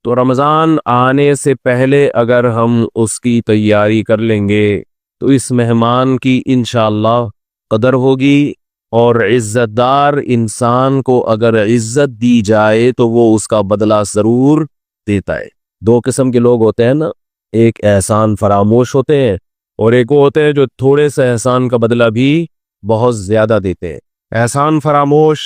تو رمضان آنے سے پہلے اگر ہم اس کی تیاری کر لیں گے تو اس مہمان کی انشاءاللہ قدر ہوگی، اور عزت دار انسان کو اگر عزت دی جائے تو وہ اس کا بدلہ ضرور دیتا ہے۔ دو قسم کے لوگ ہوتے ہیں نا، ایک احسان فراموش ہوتے ہیں، اور ایک وہ ہوتے ہیں جو تھوڑے سے احسان کا بدلہ بھی بہت زیادہ دیتے ہیں۔ احسان فراموش،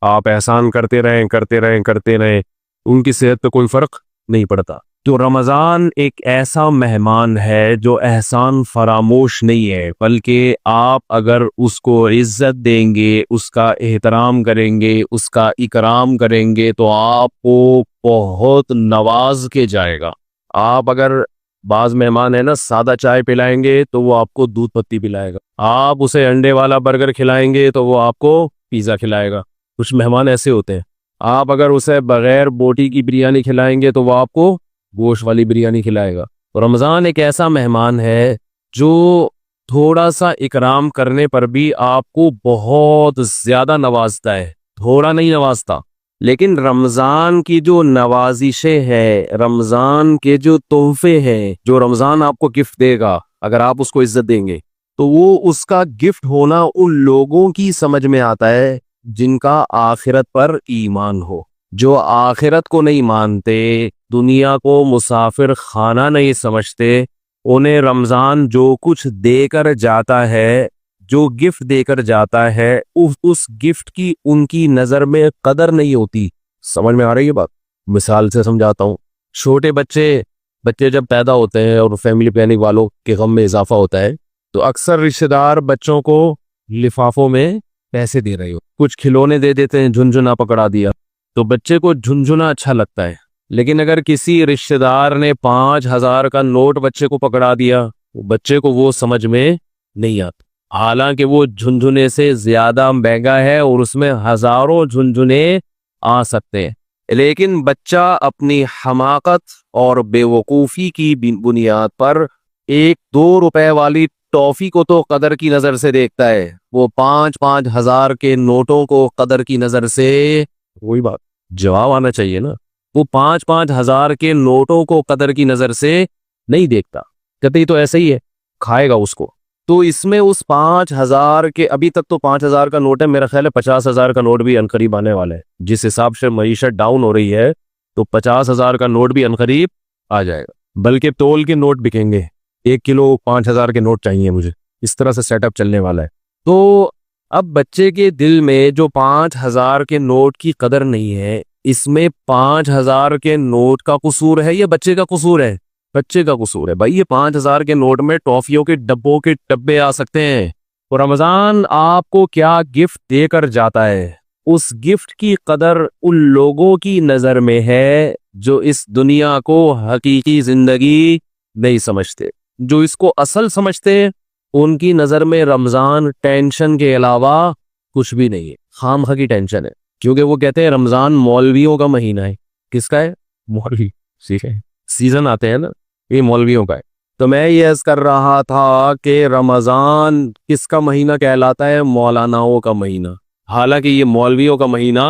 آپ احسان کرتے رہیں کرتے رہیں کرتے رہیں، ان کی صحت پہ کوئی فرق نہیں پڑتا۔ تو رمضان ایک ایسا مہمان ہے جو احسان فراموش نہیں ہے، بلکہ آپ اگر اس کو عزت دیں گے، اس کا احترام کریں گے، اس کا اکرام کریں گے تو آپ کو بہت نواز کے جائے گا۔ آپ اگر بعض مہمان ہے نا سادہ چائے پلائیں گے تو وہ آپ کو دودھ پتی پلائے گا، آپ اسے انڈے والا برگر کھلائیں گے تو وہ آپ کو پیزا کھلائے گا۔ کچھ مہمان ایسے ہوتے ہیں، آپ اگر اسے بغیر بوٹی کی بریانی کھلائیں گے تو وہ آپ کو گوشت والی بریانی کھلائے گا۔ تو رمضان ایک ایسا مہمان ہے جو تھوڑا سا اکرام کرنے پر بھی آپ کو بہت زیادہ نوازتا ہے، تھوڑا نہیں نوازتا۔ لیکن رمضان کی جو نوازشیں ہیں، رمضان کے جو تحفے ہیں، جو رمضان آپ کو گفٹ دے گا اگر آپ اس کو عزت دیں گے، تو وہ اس کا گفٹ ہونا ان لوگوں کی سمجھ میں آتا ہے جن کا آخرت پر ایمان ہو۔ جو آخرت کو نہیں مانتے، دنیا کو مسافر خانہ نہیں سمجھتے، انہیں رمضان جو کچھ دے کر جاتا ہے، جو گفٹ دے کر جاتا ہے، اس گفٹ کی ان کی نظر میں قدر نہیں ہوتی۔ سمجھ میں آ رہی ہے بات؟ مثال سے سمجھاتا ہوں۔ چھوٹے بچے جب پیدا ہوتے ہیں اور فیملی پلاننگ والوں کے غم میں اضافہ ہوتا ہے تو اکثر رشتہ دار بچوں کو لفافوں میں پیسے دے رہے ہو، کچھ کھلونے دے دیتے ہیں، جھنجھنا پکڑا دیا تو بچے کو جھنجھنا اچھا لگتا ہے۔ لیکن اگر کسی رشتہ دار نے 5,000 کا نوٹ بچے کو پکڑا دیا، بچے کو وہ سمجھ میں نہیں آتا، حالانکہ وہ جھنجھنے سے زیادہ مہنگا ہے اور اس میں ہزاروں جھنجھنے آ سکتے ہیں۔ لیکن بچہ اپنی حماقت اور بے وقوفی کی بنیاد پر 1-2 روپے والی ٹافی کو تو قدر کی نظر سے دیکھتا ہے، وہ 5-5 ہزار کے نوٹوں کو قدر کی نظر سے، وہی بات جواب آنا چاہیے نا، وہ 5-5 ہزار کے نوٹوں کو قدر کی نظر سے نہیں دیکھتا، کہتے ہی تو ایسا ہی ہے، کھائے گا اس کو۔ تو اس میں اس 5,000 کے، ابھی تک تو 5,000 کا نوٹ ہے، میرا خیال ہے 50,000 کا نوٹ بھی عنقریب آنے والا ہے، جس حساب سے معیشت ڈاؤن ہو رہی ہے تو 50,000 کا نوٹ بھی عنقریب آ جائے گا، بلکہ تول کے نوٹ بکیں گے، 1 کلو 5,000 کے نوٹ چاہیے مجھے، اس طرح سے سیٹ اپ چلنے والا ہے۔ تو اب بچے کے دل میں جو 5,000 کے نوٹ کی قدر نہیں ہے، اس میں 5,000 کے نوٹ کا قصور ہے یا بچے کا قصور ہے؟ بچے کا قصور ہے بھائی۔ یہ 5,000 کے نوٹ میں ٹافیوں کے ڈبوں کے ڈبے آ سکتے ہیں، اور رمضان آپ کو کیا گفٹ دے کر جاتا ہے، اس گفٹ کی قدر ان لوگوں کی نظر میں ہے جو اس دنیا کو حقیقی زندگی نہیں سمجھتے۔ جو اس کو اصل سمجھتے ان کی نظر میں رمضان ٹینشن کے علاوہ کچھ بھی نہیں ہے، خام خواہ کی ٹینشن ہے، کیونکہ وہ کہتے ہیں رمضان مولویوں کا مہینہ ہے۔ کس کا ہے؟ مولوی، ٹھیک ہے، سیزن آتے ہیں نا، یہ مولویوں کا ہے۔ تو میں یہ عرض کر رہا تھا کہ رمضان کس کا مہینہ کہلاتا ہے؟ مولاناؤں کا مہینہ، حالانکہ یہ مولویوں کا مہینہ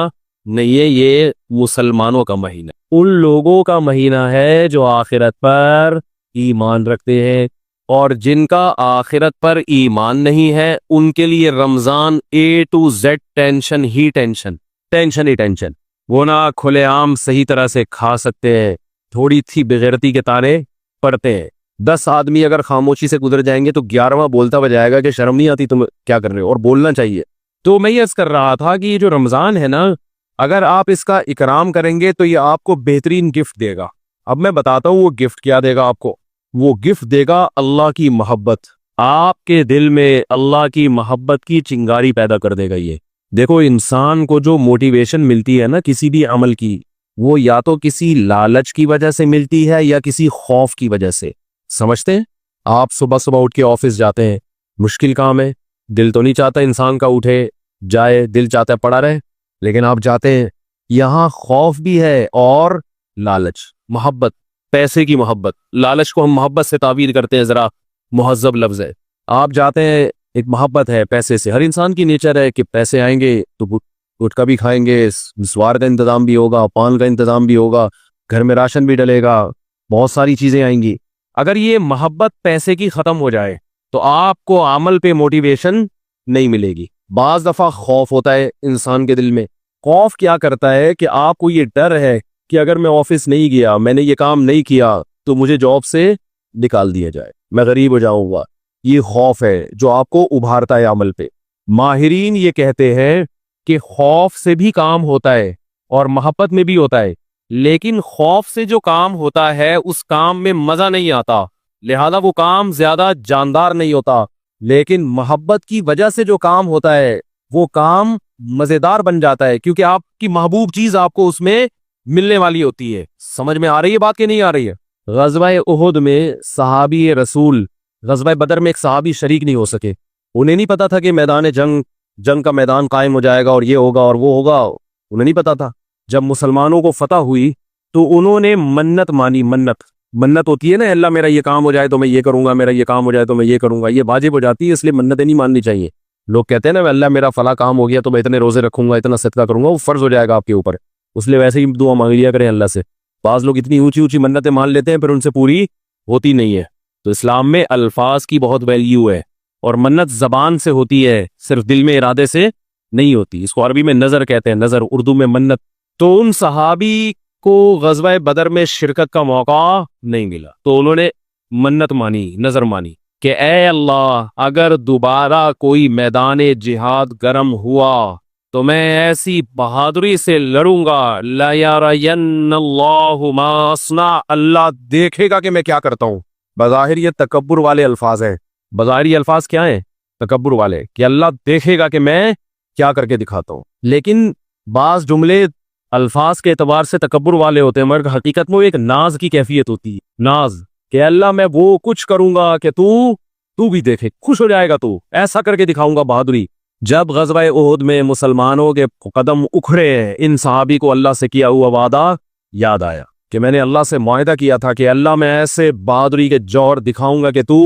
نہیں ہے، یہ مسلمانوں کا مہینہ، ان لوگوں کا مہینہ ہے جو آخرت پر ایمان رکھتے ہیں، اور جن کا آخرت پر ایمان نہیں ہے ان کے لیے رمضان A to Z tension he tension, tension he tension. وہ نہ کھلے عام صحیح طرح سے کھا سکتے ہیں، تھوڑی سی بغیرتی کے تانے پڑتے ہیں۔ 10 آدمی اگر خاموشی سے گزر جائیں گے تو 11واں بولتا بجائے گا کہ شرم نہیں آتی تم کیا کر رہے ہو، اور بولنا چاہیے۔ تو میں یہ عرض کر رہا تھا کہ یہ جو رمضان ہے نا، اگر آپ اس کا اکرام کریں گے تو یہ آپ کو بہترین گفٹ دے گا۔ اب میں بتاتا ہوں وہ گفٹ کیا دے گا آپ کو۔ وہ گفٹ دے گا اللہ کی محبت، آپ کے دل میں اللہ کی محبت کی چنگاری پیدا کر دے گا۔ یہ دیکھو، انسان کو جو موٹیویشن ملتی ہے نا کسی بھی عمل کی، وہ یا تو کسی لالچ کی وجہ سے ملتی ہے یا کسی خوف کی وجہ سے۔ سمجھتے ہیں؟ آپ صبح صبح اٹھ کے آفس جاتے ہیں، مشکل کام ہے، دل تو نہیں چاہتا انسان کا اٹھے جائے، دل چاہتا ہے پڑا رہے، لیکن آپ جاتے ہیں، یہاں خوف بھی ہے اور لالچ، محبت، پیسے کی محبت۔ لالچ کو ہم محبت سے تعبیر کرتے ہیں، ذرا مہذب لفظ ہے۔ آپ جاتے ہیں، ایک محبت ہے پیسے سے، ہر انسان کی نیچر ہے کہ پیسے آئیں گے تو گٹکا بھی کھائیں گے، سوار کا انتظام بھی ہوگا، پان کا انتظام بھی ہوگا، گھر میں راشن بھی ڈلے گا، بہت ساری چیزیں آئیں گی۔ اگر یہ محبت پیسے کی ختم ہو جائے تو آپ کو عمل پہ موٹیویشن نہیں ملے گی۔ بعض دفعہ خوف ہوتا ہے انسان کے دل میں۔ خوف کیا کرتا ہے کہ آپ کو یہ ڈر ہے کہ اگر میں آفس نہیں گیا، میں نے یہ کام نہیں کیا تو مجھے جاب سے نکال دیا جائے، میں غریب ہو جاؤں گا۔ یہ خوف ہے جو آپ کو ابھارتا ہے عمل پہ۔ ماہرین یہ کہتے ہیں کہ خوف سے بھی کام ہوتا ہے اور محبت میں بھی ہوتا ہے، لیکن خوف سے جو کام ہوتا ہے اس کام میں مزہ نہیں آتا، لہذا وہ کام زیادہ جاندار نہیں ہوتا۔ لیکن محبت کی وجہ سے جو کام ہوتا ہے وہ کام مزیدار بن جاتا ہے، کیونکہ آپ کی محبوب چیز آپ کو اس میں ملنے والی ہوتی ہے۔ سمجھ میں آ رہی ہے بات کہ نہیں آ رہی ہے؟ غزوہ احد میں صحابی رسول، غزوہ بدر میں ایک صحابی شریک نہیں ہو سکے۔ انہیں نہیں پتا تھا کہ میدان جنگ کا میدان قائم ہو جائے گا اور یہ ہوگا اور وہ ہوگا، انہیں نہیں پتا تھا۔ جب مسلمانوں کو فتح ہوئی تو انہوں نے منت مانی۔ منت ہوتی ہے نا، اللہ میرا یہ کام ہو جائے تو میں یہ کروں گا، میرا یہ کام ہو جائے تو میں یہ کروں گا، یہ واجب ہو جاتی ہے، اس لیے منتیں نہیں ماننی چاہیے۔ لوگ کہتے ہیں نا اللہ میرا فلاں کام ہو گیا تو میں اتنے روزے رکھوں گا، اتنا صدقہ کروں گا، وہ فرض ہو جائے گا آپ کے اوپر، اس لیے ویسے ہی دعا مانگ لیا کریں اللہ سے۔ بعض لوگ اتنی اونچی اونچی منتیں مان لیتے ہیں پھر ان سے پوری ہوتی نہیں ہے۔ تو اسلام میں الفاظ کی بہت ویلیو ہے، اور منت زبان سے ہوتی ہے، صرف دل میں ارادے سے نہیں ہوتی۔ اس کو عربی میں نظر کہتے ہیں، نظر، اردو میں منت۔ تو ان صحابی کو غزوہ بدر میں شرکت کا موقع نہیں ملا تو انہوں نے منت مانی، نظر مانی کہ اے اللہ اگر دوبارہ کوئی میدان جہاد گرم ہوا تو میں ایسی بہادری سے لڑوں گا، لَيَرَيَنَّ اللَّهُ مَا أَصْنَعُ، اللہ دیکھے گا کہ میں کیا کرتا ہوں۔ بظاہر یہ تکبر والے الفاظ ہیں۔ بظاہر یہ الفاظ کیا ہیں؟ تکبر والے، کہ اللہ دیکھے گا کہ میں کیا کر کے دکھاتا ہوں۔ لیکن بعض جملے الفاظ کے اعتبار سے تکبر والے ہوتے ہیں، مگر حقیقت میں وہ ایک ناز کی کیفیت ہوتی ہے۔ ناز، کہ اللہ میں وہ کچھ کروں گا کہ تو بھی دیکھے، خوش ہو جائے گا، تو ایسا کر کے دکھاؤں گا بہادری۔ جب غزوہ احد میں مسلمانوں کے قدم اکھڑے، ان صحابی کو اللہ سے کیا ہوا وعدہ یاد آیا کہ میں نے اللہ سے معاہدہ کیا تھا کہ اللہ میں ایسے بہادری کے جوہر دکھاؤں گا کہ تو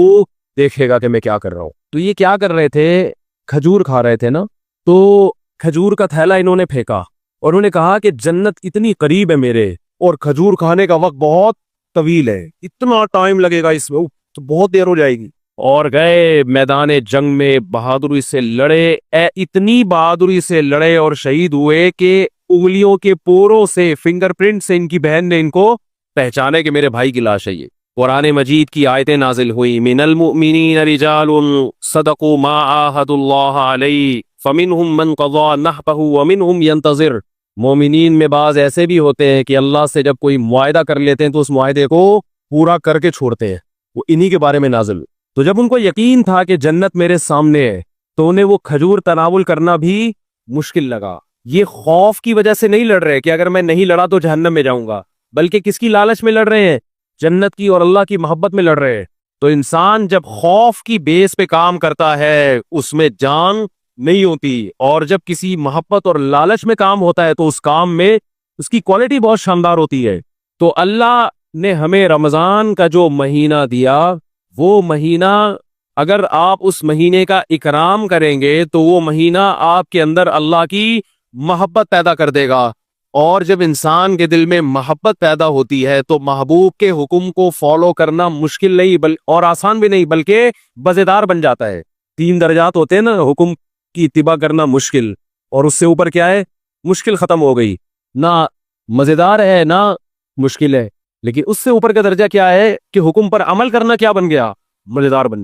دیکھے گا کہ میں کیا کر رہا ہوں۔ تو یہ کیا کر رہے تھے؟ کھجور کھا رہے تھے نا، تو کھجور کا تھیلا انہوں نے پھینکا اور انہوں نے کہا کہ جنت اتنی قریب ہے میرے، اور کھجور کھانے کا وقت بہت طویل ہے، اتنا ٹائم لگے گا اس میں تو بہت دیر ہو جائے گی۔ اور گئے میدان جنگ میں، بہادری سے لڑے، اتنی بہادری سے لڑے اور شہید ہوئے کہ انگلیوں کے پوروں سے، فنگر پرنٹ سے ان کی بہن نے ان کو پہچانے کہ میرے بھائی کی لاش ہے یہ۔ قرآن مجید کی آیتیں نازل ہوئی، من المؤمنین رجال صدقوا ما عاہدوا اللہ علیہ فمنہم من قضى نحبہ ومنہم ینتظر۔ مومنین میں بعض ایسے بھی ہوتے ہیں کہ اللہ سے جب کوئی معاہدہ کر لیتے ہیں تو اس معاہدے کو پورا کر کے چھوڑتے ہیں، وہ انہی کے بارے میں نازل۔ تو جب ان کو یقین تھا کہ جنت میرے سامنے ہے تو انہیں وہ کھجور تناول کرنا بھی مشکل لگا۔ یہ خوف کی وجہ سے نہیں لڑ رہے کہ اگر میں نہیں لڑا تو جہنم میں جاؤں گا، بلکہ کس کی لالچ میں لڑ رہے ہیں؟ جنت کی اور اللہ کی محبت میں لڑ رہے ہیں۔ تو انسان جب خوف کی بیس پہ کام کرتا ہے اس میں جان نہیں ہوتی، اور جب کسی محبت اور لالچ میں کام ہوتا ہے تو اس کام میں اس کی کوالٹی بہت شاندار ہوتی ہے۔ تو اللہ نے ہمیں رمضان کا جو مہینہ دیا، وہ مہینہ اگر آپ اس مہینے کا اکرام کریں گے تو وہ مہینہ آپ کے اندر اللہ کی محبت پیدا کر دے گا، اور جب انسان کے دل میں محبت پیدا ہوتی ہے تو محبوب کے حکم کو فالو کرنا مشکل نہیں اور آسان بھی نہیں، بلکہ مزیدار بن جاتا ہے۔ 3 درجات ہوتے ہیں نا، حکم کی اتباع کرنا مشکل، اور اس سے اوپر کیا ہے؟ مشکل ختم ہو گئی، نہ مزیدار ہے نہ مشکل ہے، لیکن اس سے اوپر کا درجہ کیا ہے کہ حکم پر عمل کرنا کیا بن گیا؟ مزیدار بن گیا۔